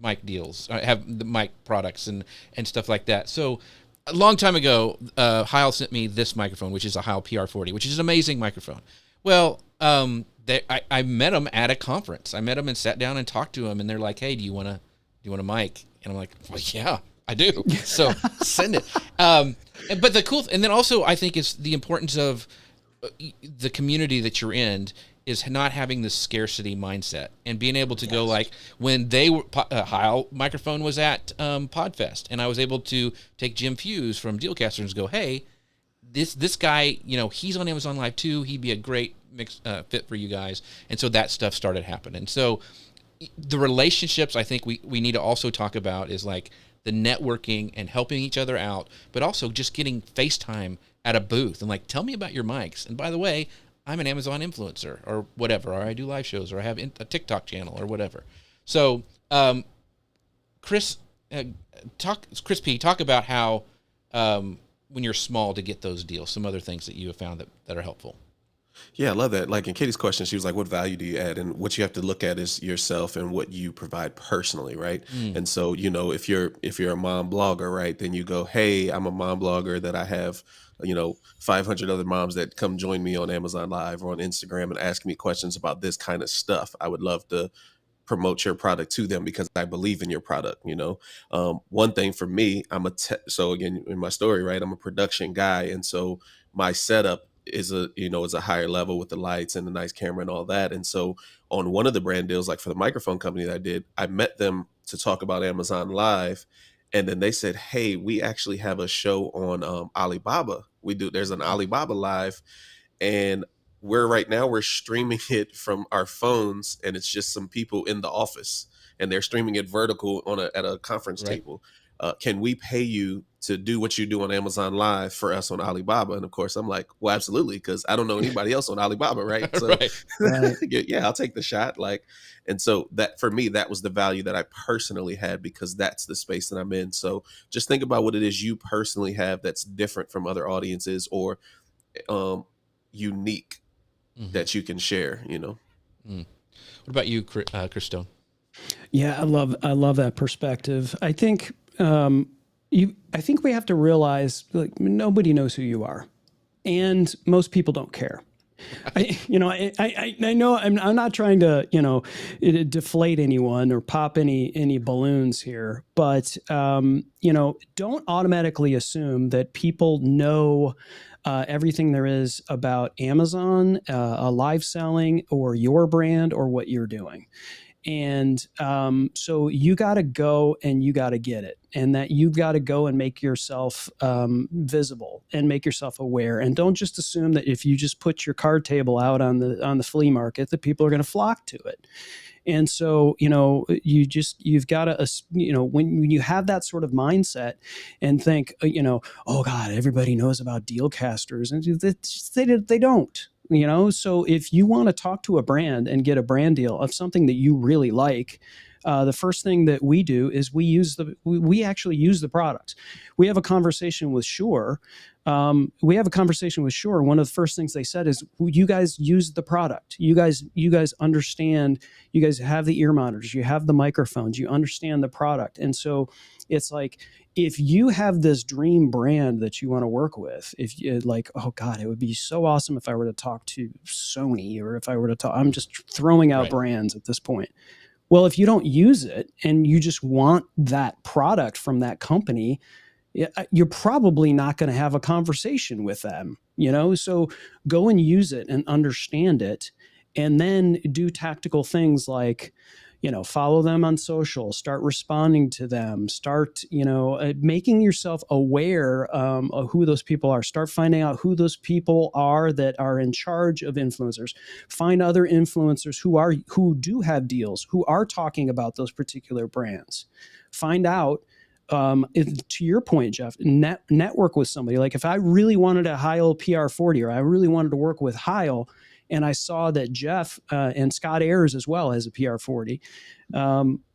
mic deals, have the mic products and stuff like that. So a long time ago, Heil sent me this microphone, which is a Heil PR40, which is an amazing microphone. Well, I met them at a conference. I met them and sat down and talked to them, and they're like, "Hey, do you want a mic?" And I'm like, "Well, yeah, I do." So send it. But the cool, and then also I think is the importance of the community that you're in is not having this scarcity mindset and being able to go, like, when they were Heil microphone was at PodFest, and I was able to take Jim Fuse from Dealcasters and go, "Hey, this guy, he's on Amazon Live too. He'd be a great fit for you guys." And so that stuff started happening. So the relationships I think we need to also talk about is like the networking and helping each other out, but also just getting FaceTime at a booth and like, tell me about your mics. And by the way, I'm an Amazon influencer or whatever, or I do live shows, or I have a TikTok channel or whatever. So Chris P, talk about how when you're small to get those deals, some other things that you have found that are helpful. Yeah, I love that. Like in Katie's question, she was like, what value do you add? And what you have to look at is yourself and what you provide personally, right? And so, if you're a mom blogger, right, then you go, hey, I'm a mom blogger that I have, 500 other moms that come join me on Amazon Live or on Instagram and ask me questions about this kind of stuff. I would love to promote your product to them because I believe in your product. One thing for me, so again, in my story, right, I'm a production guy. And so my setup is a higher level with the lights and the nice camera and all that. And so on one of the brand deals, like for the microphone company that I did, I met them to talk about Amazon Live. And then they said, hey, we actually have a show on Alibaba. There's an Alibaba Live, and we're streaming it from our phones, and it's just some people in the office, and they're streaming it vertical at a conference table. Can we pay you to do what you do on Amazon Live for us on Alibaba? And of course, I'm like, well, absolutely, because I don't know anybody else on Alibaba, right? So yeah, I'll take the shot. Like, and so that for me, that was the value that I personally had, because that's the space that I'm in. So just think about what it is you personally have that's different from other audiences, or unique, that you can share, What about you, Chris Stone? Yeah, I love that perspective. I think I think we have to realize, like, nobody knows who you are, and most people don't care. I know I'm not trying to deflate anyone or pop any balloons here, but don't automatically assume that people know everything there is about Amazon, live selling, or your brand, or what you're doing. And so you got to go and you got to get it, and that you've got to go and make yourself visible and make yourself aware. And don't just assume that if you just put your card table out on the flea market, that people are going to flock to it. And so, you've got to, when you have that sort of mindset and think, oh God, everybody knows about Dealcasters, and they don't. So if you want to talk to a brand and get a brand deal of something that you really like, the first thing that we do is we actually use the products. We have a conversation with Shure. One of the first things they said is, you guys use the product. You guys understand. You guys have the ear monitors. You have the microphones. You understand the product. And so it's like, if you have this dream brand that you want to work with, if you like, oh God, it would be so awesome if I were to talk to Sony, or if I were to talk, I'm just throwing out brands at this point. Well, if you don't use it and you just want that product from that company, you're probably not going to have a conversation with them, so go and use it and understand it, and then do tactical things like, follow them on social, start responding to them, start, making yourself aware of who those people are, start finding out who those people are that are in charge of influencers, find other influencers who do have deals, who are talking about those particular brands, find out, to your point, Jeff, network with somebody. Like, if I really wanted a Heil PR40, or I really wanted to work with Heil, and I saw that Jeff and Scott Ayers as well has a PR40.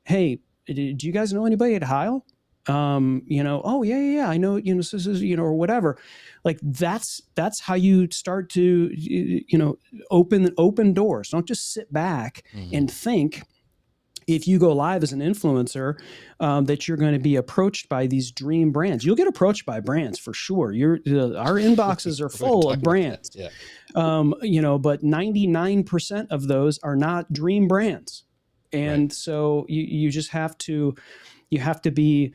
Hey, do you guys know anybody at Heil? Oh yeah, I know, this is, or whatever. Like, that's how you start to, open doors. Don't just sit back and think, if you go live as an influencer, that you're going to be approached by these dream brands. You'll get approached by brands for sure. Our inboxes are full of brands. Yeah. But 99% of those are not dream brands. And so you just have to be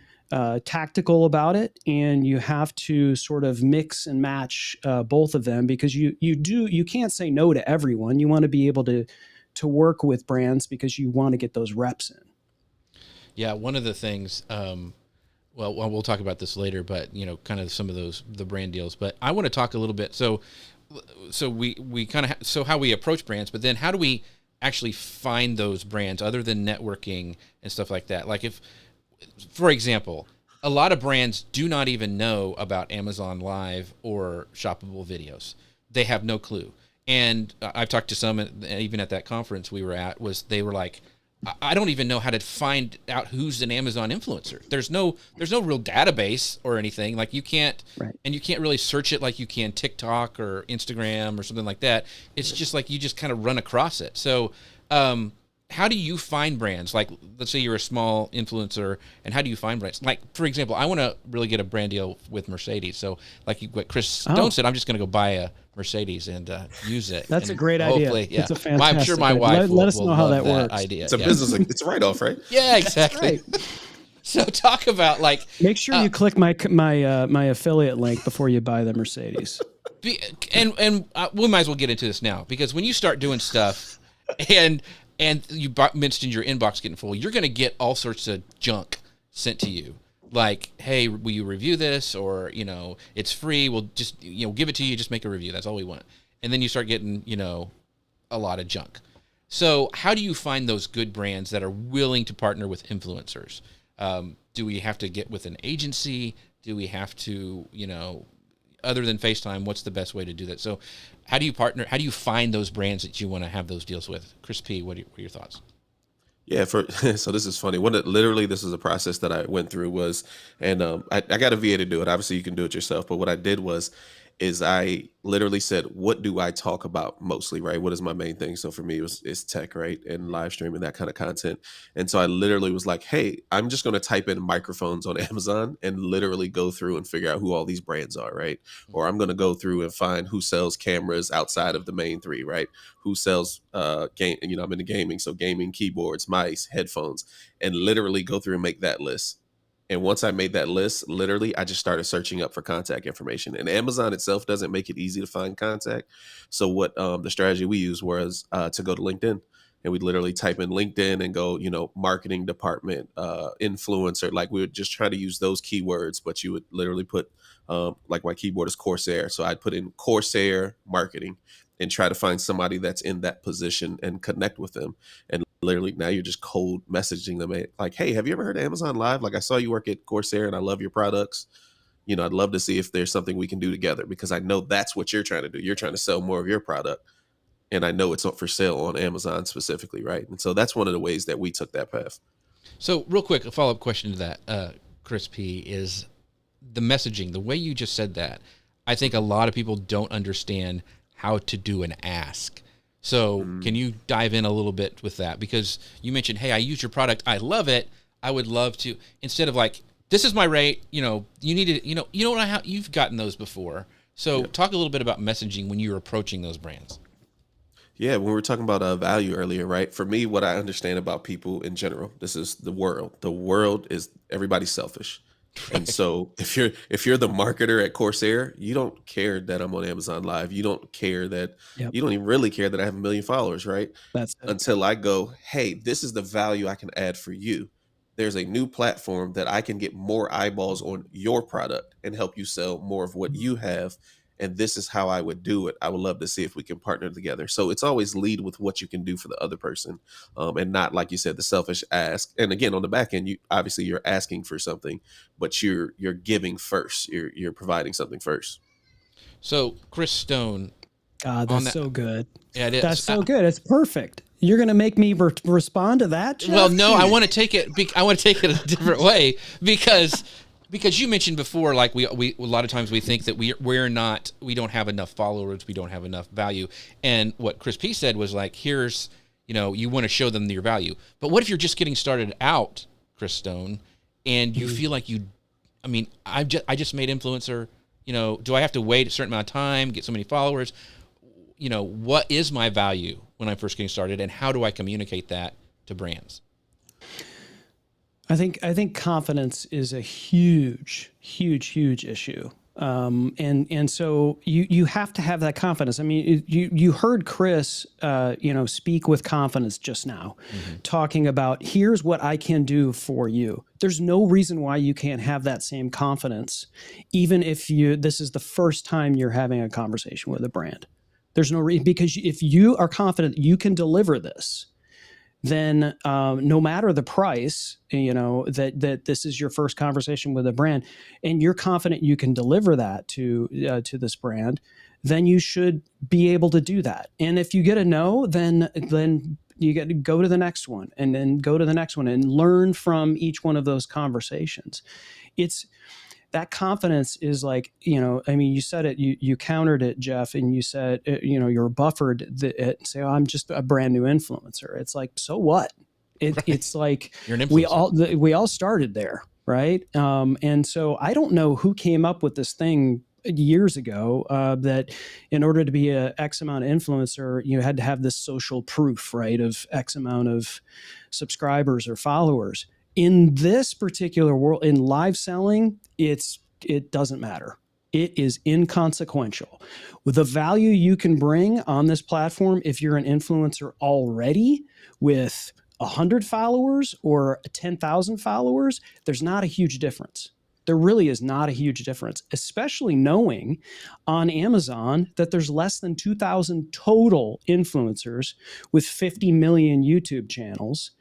tactical about it, and you have to sort of mix and match both of them, because you can't say no to everyone. You want to be able to work with brands because you want to get those reps in. Yeah. One of the things, we'll talk about this later, but kind of some of the brand deals, but I want to talk a little bit. So we kind of, how we approach brands, but then how do we actually find those brands other than networking and stuff like that? Like, if, for example, a lot of brands do not even know about Amazon Live or shoppable videos. They have no clue. And I've talked to some, even at that conference we were at, they were like, I don't even know how to find out who's an Amazon influencer. There's no real database or anything. Like, you can't, and you can't really search it like you can TikTok or Instagram or something like that. It's just like, you just kind of run across it. So, how do you find brands? Like, let's say you're a small influencer, and how do you find brands? Like, for example, I want to really get a brand deal with Mercedes. So, like what Chris Stone said, I'm just going to go buy a Mercedes and use it. That's a great idea. Yeah. It's a fantastic I'm sure my wife let us will know how that love works. idea. It's a business. It's a write-off, right? Yeah, exactly. So talk about, like, make sure you click my affiliate link before you buy the Mercedes. And we might as well get into this now, because when you start doing stuff and you mentioned your inbox getting full, you're going to get all sorts of junk sent to you. Like, hey, will you review this? Or, it's free. We'll just, give it to you. Just make a review. That's all we want. And then you start getting, a lot of junk. So how do you find those good brands that are willing to partner with influencers? Do we have to get with an agency? Do we have to, other than FaceTime, what's the best way to do that? So how do you partner? How do you find those brands that you want to have those deals with? Chris P, what are your thoughts? Yeah, so this is funny. Literally, this is a process that I went through and I got a VA to do it. Obviously, you can do it yourself. But what I did is I literally said, what do I talk about mostly, right? What is my main thing? So for me, it's tech, right? And live streaming, that kind of content. And so I literally was like, hey, I'm just going to type in microphones on Amazon and literally go through and figure out who all these brands are, right? Or I'm going to go through and find who sells cameras outside of the main three, right? Who sells game, I'm into gaming. So gaming, keyboards, mice, headphones, and literally go through and make that list. And once I made that list, literally, I just started searching up for contact information. And Amazon itself doesn't make it easy to find contact. So what the strategy we used was to go to LinkedIn. And we'd literally type in LinkedIn and go, marketing department, influencer. Like we would just try to use those keywords, but you would literally put, like my keyboard is Corsair. So I'd put in Corsair marketing and try to find somebody that's in that position and connect with them. And literally now you're just cold messaging them like, hey, have you ever heard of Amazon Live? Like, I saw you work at Corsair and I love your products. I'd love to see if there's something we can do together, because I know that's what you're trying to do. You're trying to sell more of your product. And I know it's not for sale on Amazon specifically, right? And so that's one of the ways that we took that path. So real quick, a follow-up question to that, Chris P, is the messaging, the way you just said that. I think a lot of people don't understand how to do an ask. So can you dive in a little bit with that? Because you mentioned, hey, I use your product, I love it. I would love to, instead of like, this is my rate, you need to, you don't know how you've gotten those before. So talk a little bit about messaging when you're approaching those brands. Yeah, when we were talking about value earlier, right? For me, what I understand about people in general, this is the world. The world is everybody's selfish. And so if you're the marketer at Corsair, you don't care that I'm on Amazon Live. You don't care that you don't even really care that I have 1 million followers, right? That's it. Until I go, hey, this is the value I can add for you. There's a new platform that I can get more eyeballs on your product and help you sell more of what you have. And this is how I would do it. I would love to see if we can partner together. So it's always lead with what you can do for the other person, and not, like you said, the selfish ask. And again, on the back end, you're asking for something, but you're giving first. You're providing something first. So Chris Stone. God, that's so good. Yeah, it is. That's so good. It's perfect. You're going to make me respond to that, Jeff? Well, no, I want to take it. I want to take it a different way, because you mentioned before, like we a lot of times we think that we don't have enough followers, we don't have enough value. And what Chris P said was like, here's, you want to show them your value. But what if you're just getting started out, Chris Stone, and you feel like I just made influencer, do I have to wait a certain amount of time, get so many followers? What is my value when I'm first getting started, and how do I communicate that to brands? I think confidence is a huge issue. And so you have to have that confidence. I mean, you heard Chris, speak with confidence just now, talking about, here's what I can do for you. There's no reason why you can't have that same confidence, even if this is the first time you're having a conversation with a brand. There's no reason, because if you are confident you can deliver this, then no matter the price, that this is your first conversation with a brand, and you're confident you can deliver that to this brand, then you should be able to do that. And if you get a no, then you get to go to the next one, and then go to the next one, and learn from each one of those conversations. That confidence is like, you said it, you countered it, Jeff, and you said, you're buffered it and say, oh, I'm just a brand new influencer. It's like, so what? It's like, you're an influencer. we all started there, right? And so I don't know who came up with this thing years ago, that in order to be a X amount of influencer, you had to have this social proof, right, of X amount of subscribers or followers. In this particular world, in live selling, it doesn't matter. It is inconsequential. With the value you can bring on this platform, if you're an influencer already with 100 followers or 10,000 followers, there's not a huge difference. There really is not a huge difference, especially knowing on Amazon that there's less than 2,000 total influencers with 50 million YouTube channels,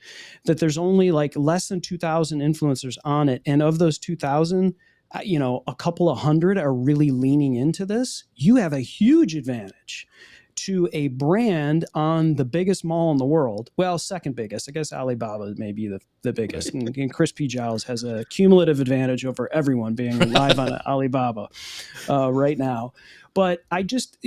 that there's only like less than 2,000 influencers on it. And of those 2,000, a couple of hundred are really leaning into this. You have a huge advantage to a brand on the biggest mall in the world. Well, second biggest. I guess Alibaba may be the biggest. And Chris P Giles has a cumulative advantage over everyone being live on Alibaba right now. But I just,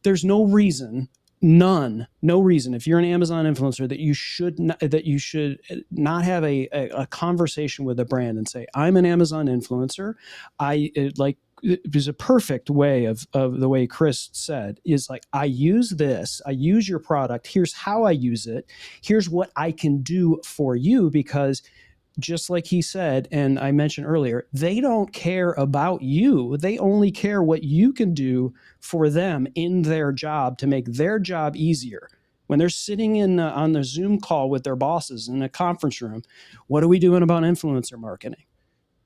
there's no reason, no reason, if you're an Amazon influencer, that you should not have a conversation with a brand and say, I'm an Amazon influencer. It was a perfect way of the way Chris said, is like, I use this, I use your product. Here's how I use it. Here's what I can do for you, because just like he said, and I mentioned earlier, they don't care about you. They only care what you can do for them in their job to make their job easier. When they're sitting on the Zoom call with their bosses in a conference room, what are we doing about influencer marketing?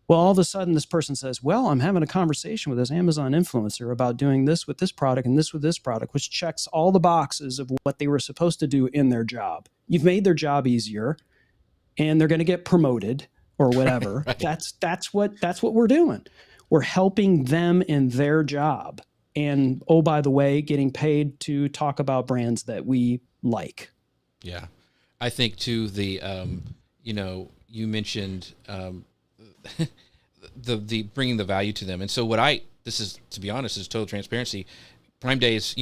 Well, all of a sudden this person says, well, I'm having a conversation with this Amazon influencer about doing this with this product and this with this product, which checks all the boxes of what they were supposed to do in their job. You've made their job easier, and they're going to get promoted or whatever. Right. That's what we're doing. We're helping them in their job. And oh, by the way, getting paid to talk about brands that we like. Yeah. I think too, you mentioned, the bringing the value to them. And so this is, to be honest, is total transparency. Prime Day is,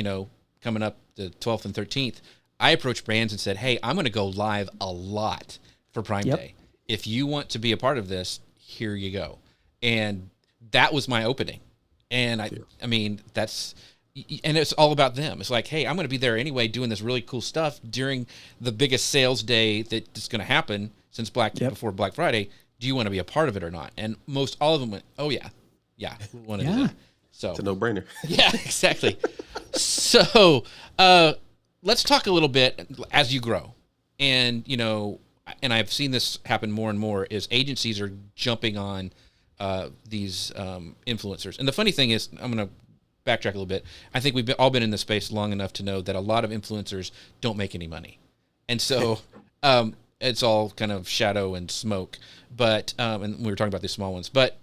coming up the 12th and 13th. I approached brands and said, hey, I'm going to go live a lot for Prime Day. If you want to be a part of this, here you go. And that was my opening. And I mean, and it's all about them. It's like, hey, I'm going to be there anyway, doing this really cool stuff during the biggest sales day that's going to happen since before Black Friday. Do you want to be a part of it or not? And most all of them went, oh yeah, we want to do that. So it's a no-brainer. Yeah, exactly. So let's talk a little bit as you grow, and and I've seen this happen more and more, is agencies are jumping on these influencers. And the funny thing is, I'm going to backtrack a little bit. I think we've all been in this space long enough to know that a lot of influencers don't make any money, and so it's all kind of shadow and smoke. But and we were talking about these small ones, but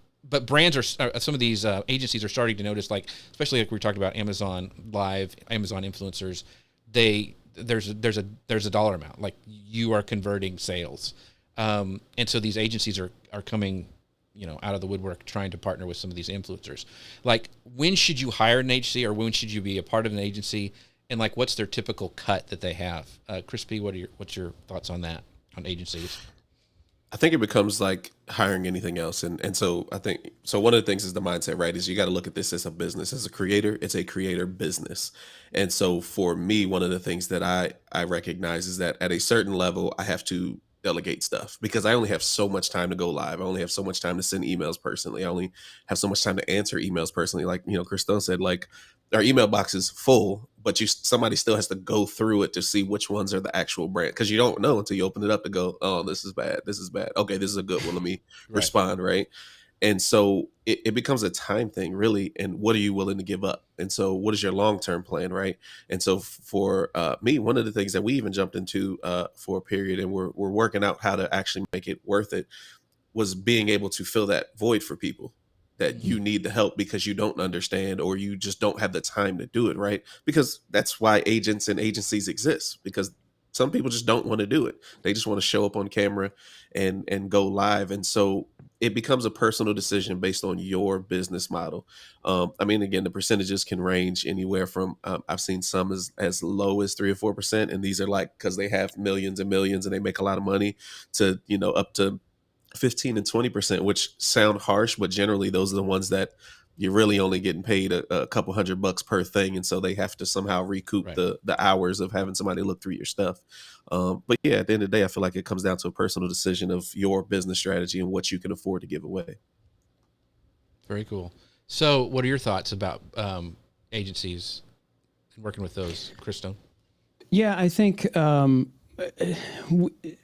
brands are some of these agencies are starting to notice, like, especially like we talked about Amazon Live, Amazon influencers. There's a dollar amount, like you are converting sales, and so these agencies are coming, out of the woodwork trying to partner with some of these influencers. Like, when should you hire an agency, or when should you be a part of an agency, and like what's their typical cut that they have? Chris P, what's your thoughts on that, on agencies? I think it becomes like hiring anything else. And so I think, one of the things is the mindset, right? Is you got to look at this as a business. As a creator, it's a creator business. And so for me, one of the things that I recognize is that at a certain level, I have to delegate stuff, because I only have so much time to go live. I only have so much time to send emails personally. I only have so much time to answer emails personally. Like, Christone said, like, our email box is full, but somebody still has to go through it to see which ones are the actual brand, because you don't know until you open it up to go, oh, this is bad. Okay, this is a good one. Let me respond, right? And so it becomes a time thing, really. And what are you willing to give up? And so what is your long-term plan, right? And so for me, one of the things that we even jumped into for a period, and we're working out how to actually make it worth it, was being able to fill that void for people that you need the help because you don't understand, or you just don't have the time to do it, right? Because that's why agents and agencies exist, because some people just don't want to do it. They just want to show up on camera and go live. And so it becomes a personal decision based on your business model. I mean, again, the percentages can range anywhere from, I've seen some as low as 3 or 4%. And these are like, because they have millions and millions and they make a lot of money, to, up to 15 and 20%, which sound harsh, but generally those are the ones that you're really only getting paid a couple $100 per thing. And so they have to somehow recoup the hours of having somebody look through your stuff. But yeah, at the end of the day, I feel like it comes down to a personal decision of your business strategy and what you can afford to give away. Very cool. So, what are your thoughts about agencies and working with those, Christo? Yeah, I think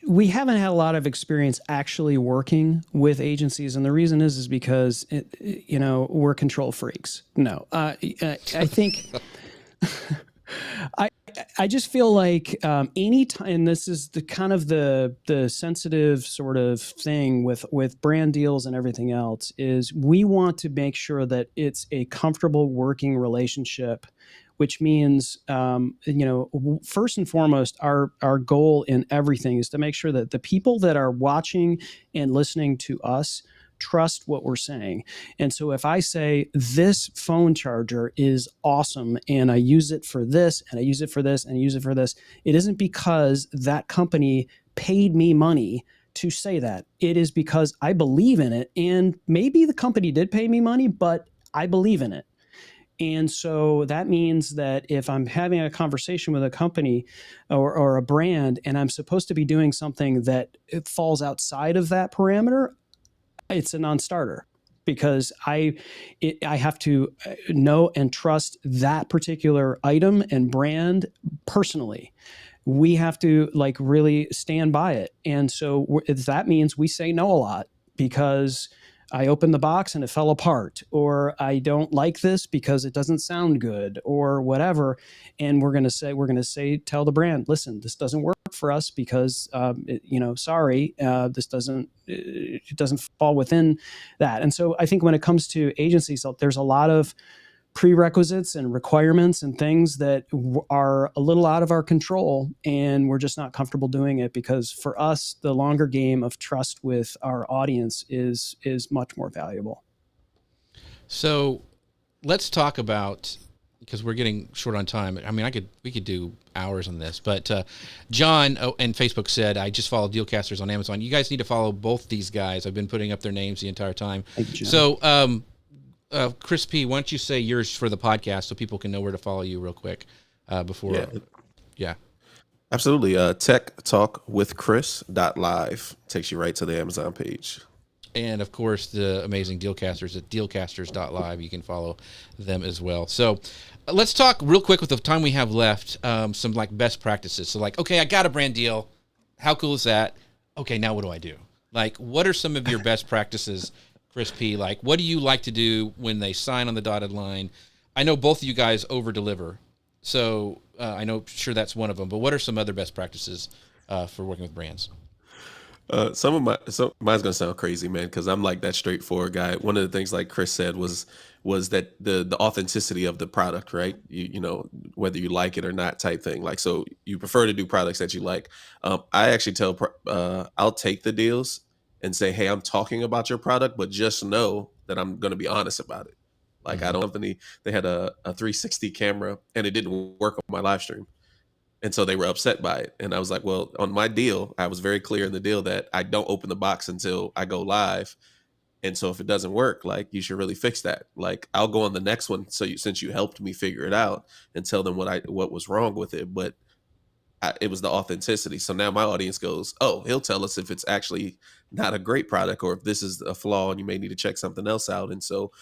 we haven't had a lot of experience actually working with agencies, and the reason is because we're control freaks. No, I think I just feel like any time, and this is the kind of the sensitive sort of thing with brand deals and everything else, is we want to make sure that it's a comfortable working relationship, which means, first and foremost, our goal in everything is to make sure that the people that are watching and listening to us trust what we're saying. And so if I say this phone charger is awesome and I use it for this and I use it for this and I use it for this, it isn't because that company paid me money to say that. It is because I believe in it, and maybe the company did pay me money, but I believe in it. And so that means that if I'm having a conversation with a company or a brand and I'm supposed to be doing something that it falls outside of that parameter, it's a non-starter, because I have to know and trust that particular item and brand personally. We have to really stand by it. And so that means we say no a lot, because I opened the box and it fell apart, or I don't like this because it doesn't sound good, or whatever. And we're going to say, tell the brand, listen, this doesn't work for us because, sorry, this it doesn't fall within that. And so I think when it comes to agencies, there's a lot of prerequisites and requirements and things that are a little out of our control, and we're just not comfortable doing it, because for us, the longer game of trust with our audience is much more valuable. So let's talk about, because we're getting short on time. I mean, we could do hours on this, but John and Facebook said, I just followed Dealcasters on Amazon. You guys need to follow both these guys. I've been putting up their names the entire time. Thank you, John. So, Chris P, why don't you say yours for the podcast so people can know where to follow you real quick before. Yeah. Absolutely. Techtalkwithchris.live takes you right to the Amazon page. And of course, the amazing Dealcasters at dealcasters.live. You can follow them as well. So let's talk real quick with the time we have left, some best practices. So okay, I got a brand deal. How cool is that? Okay, now what do I do? What are some of your best practices, Chris P? What do you like to do when they sign on the dotted line? I know both of you guys over deliver. So I know, sure, that's one of them, but what are some other best practices for working with brands? Mine's gonna sound crazy, man, because I'm that straightforward guy. One of the things, like Chris said, was that the authenticity of the product, right? Whether you like it or not, type thing. So you prefer to do products that you like. I actually I'll take the deals and say, hey, I'm talking about your product, but just know that I'm gonna be honest about it. I don't have they had a 360 camera and it didn't work on my live stream. And so they were upset by it. And I was like, well, on my deal, I was very clear in the deal that I don't open the box until I go live. And so if it doesn't work, you should really fix that. I'll go on the next one. So since you helped me figure it out, and tell them what was wrong with it. But it was the authenticity. So now my audience goes, oh, he'll tell us if it's actually not a great product, or if this is a flaw and you may need to check something else out. And so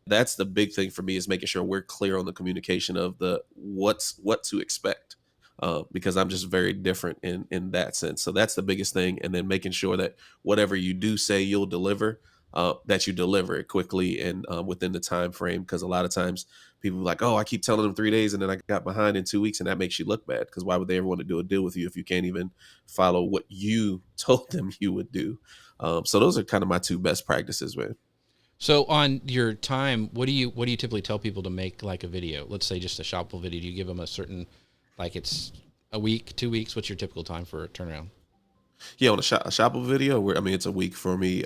that's the big thing for me, is making sure we're clear on the communication of what to expect, because I'm just very different in that sense. So that's the biggest thing. And then making sure that whatever you do say you'll deliver, that you deliver it quickly and within the time frame. Because a lot of times people are like, oh, I keep telling them 3 days and then I got behind in 2 weeks, and that makes you look bad, because why would they ever want to do a deal with you if you can't even follow what you told them you would do? So those are kind of my two best practices, man. So on your time, what do you typically tell people to make a video? Let's say just a shoppable video. Do you give them a certain, it's a week, 2 weeks? What's your typical time for a turnaround? Yeah, on a shoppable video, it's a week for me.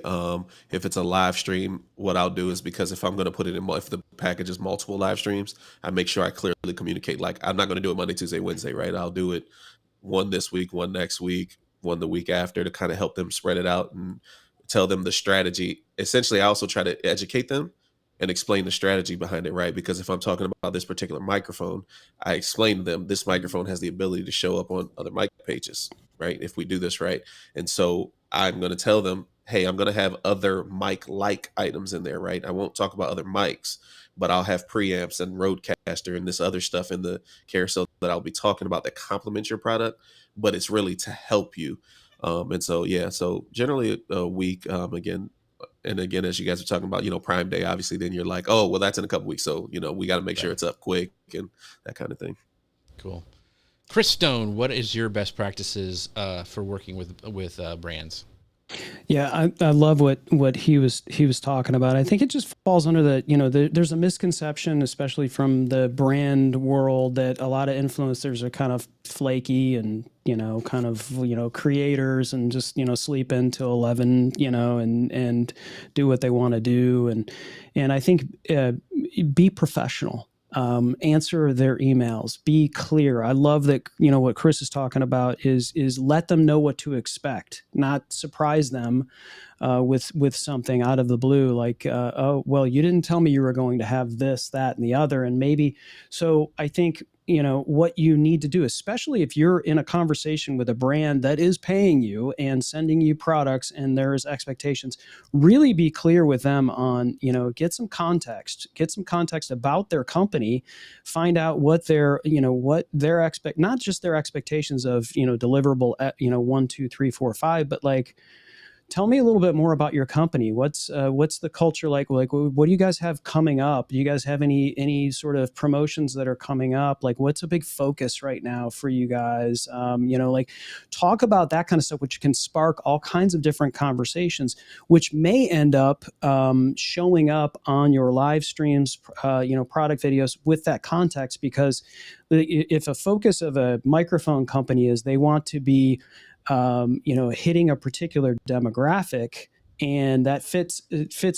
If it's a live stream, what I'll do is, because if I'm going to put it in, if the package is multiple live streams, I make sure I clearly communicate. I'm not going to do it Monday, Tuesday, Wednesday, right? I'll do it one this week, one next week, one the week after, to kind of help them spread it out and tell them the strategy. Essentially, I also try to educate them and explain the strategy behind it, right? Because if I'm talking about this particular microphone, I explain to them this microphone has the ability to show up on other mic pages, right? If we do this right. And so I'm going to tell them, hey, I'm going to have other mic-like items in there, right? I won't talk about other mics, but I'll have preamps and Rodecaster and this other stuff in the carousel that I'll be talking about that complements your product, but it's really to help you. And so, yeah, so generally a week, again, and again, as you guys are talking about, Prime Day, obviously, then you're like, oh, well, that's in a couple weeks. So, we got to make sure it's up quick and that kind of thing. Cool. Chris Stone, what is your best practices for working with brands? Yeah, I love what he was talking about. I think it just falls under there's a misconception, especially from the brand world, that a lot of influencers are kind of flaky and creators and just sleep until 11 and do what they want to do, and I think be professional. Answer their emails, be clear. I love that, what Chris is talking about is let them know what to expect, not surprise them with something out of the blue, like, oh, well, you didn't tell me you were going to have this, that, and the other. And maybe, so I think, what you need to do, especially if you're in a conversation with a brand that is paying you and sending you products and there's expectations, really be clear with them on, get some context about their company, find out what their not just their expectations of, deliverable, 1, 2, 3, 4, 5, but like, tell me a little bit more about your company. What's the culture like? Like, what do you guys have coming up? Do you guys have any sort of promotions that are coming up? Like, what's a big focus right now for you guys? Like, talk about that kind of stuff, which can spark all kinds of different conversations, which may end up showing up on your live streams, product videos with that context. Because if a focus of a microphone company is they want to be hitting a particular demographic, and that fits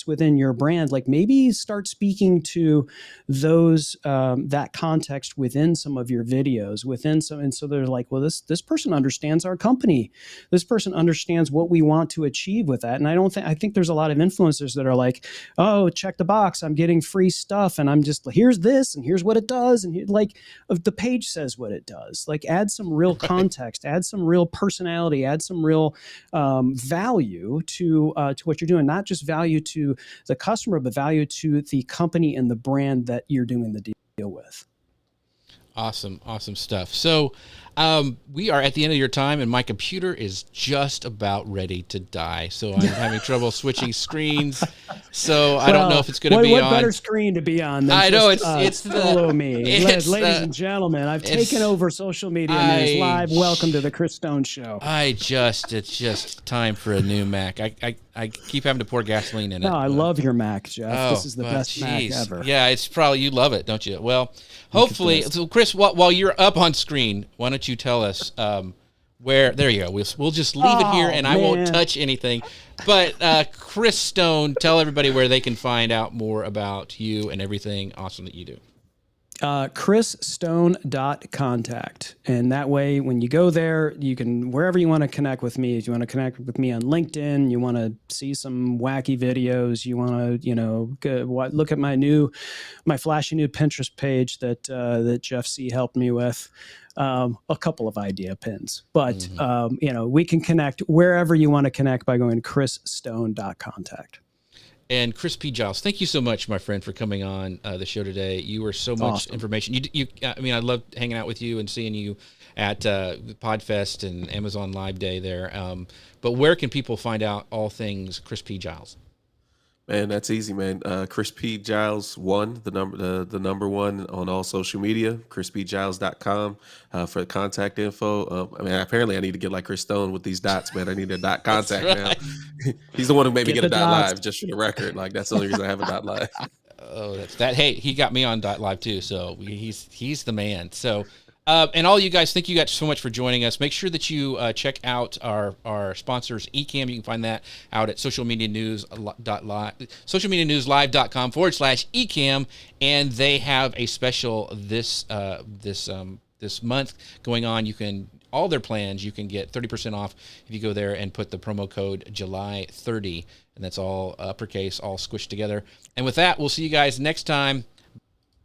within your brand, like maybe start speaking to those that context within some of your videos, and so they're like, well, this person understands our company, this person understands what we want to achieve with that. And I think there's a lot of influencers that are like, oh, check the box, I'm getting free stuff, and I'm just, here's this and here's what it does, and like, the page says what it does. Like, add some real context, add some real personality, add some real value to what you're doing, not just value to the customer, but value to the company and the brand that you're doing the deal with. Awesome stuff. So we are at the end of your time, and my computer is just about ready to die. So I'm having trouble switching screens. So I don't know if it's going to be on. What better screen to be on than follow me. Ladies and gentlemen, I've taken over social media news live. Welcome to the Chris Stone Show. It's just time for a new Mac. I keep having to pour gasoline in it. No, I love your Mac, Jeff. This is the best Mac ever. Yeah, it's probably, you love it, don't you? Well, hopefully. So Chris, while you're up on screen, why don't you tell us where? There you go. We'll just leave it here, and I won't touch anything. But Chris Stone, tell everybody where they can find out more about you and everything awesome that you do. chrisstone.contact. And that way, when you go there, you can, wherever you want to connect with me, if you want to connect with me on LinkedIn, you want to see some wacky videos, you want to, look at my flashy new Pinterest page that Jeff C helped me with. A couple of idea pins, but we can connect wherever you want to connect by going to chrisstone.contact. And Chris P Giles, thank you so much, my friend, for coming on the show today. You were so much information. I loved hanging out with you and seeing you at Podfest and Amazon Live Day there. But where can people find out all things Chris P Giles? Man, that's easy, man. Chris P Giles 1, the number 1 on all social media. ChrisPGiles.com for the contact info. Apparently I need to get like Chris Stone with these dots, man. I need a dot contact now. He's the one who made me get a dot live, just for the record. Like, that's the only reason I have a dot live. Oh, that's that. Hey, he got me on dot live too, so he's the man. So. And all you guys, thank you guys so much for joining us. Make sure that you check out our sponsors, ECAMM. You can find that out at socialmedianewslive.com/ECAMM. And they have a special this month going on. You can, all their plans, you can get 30% off if you go there and put the promo code July 30. And that's all uppercase, all squished together. And with that, we'll see you guys next time.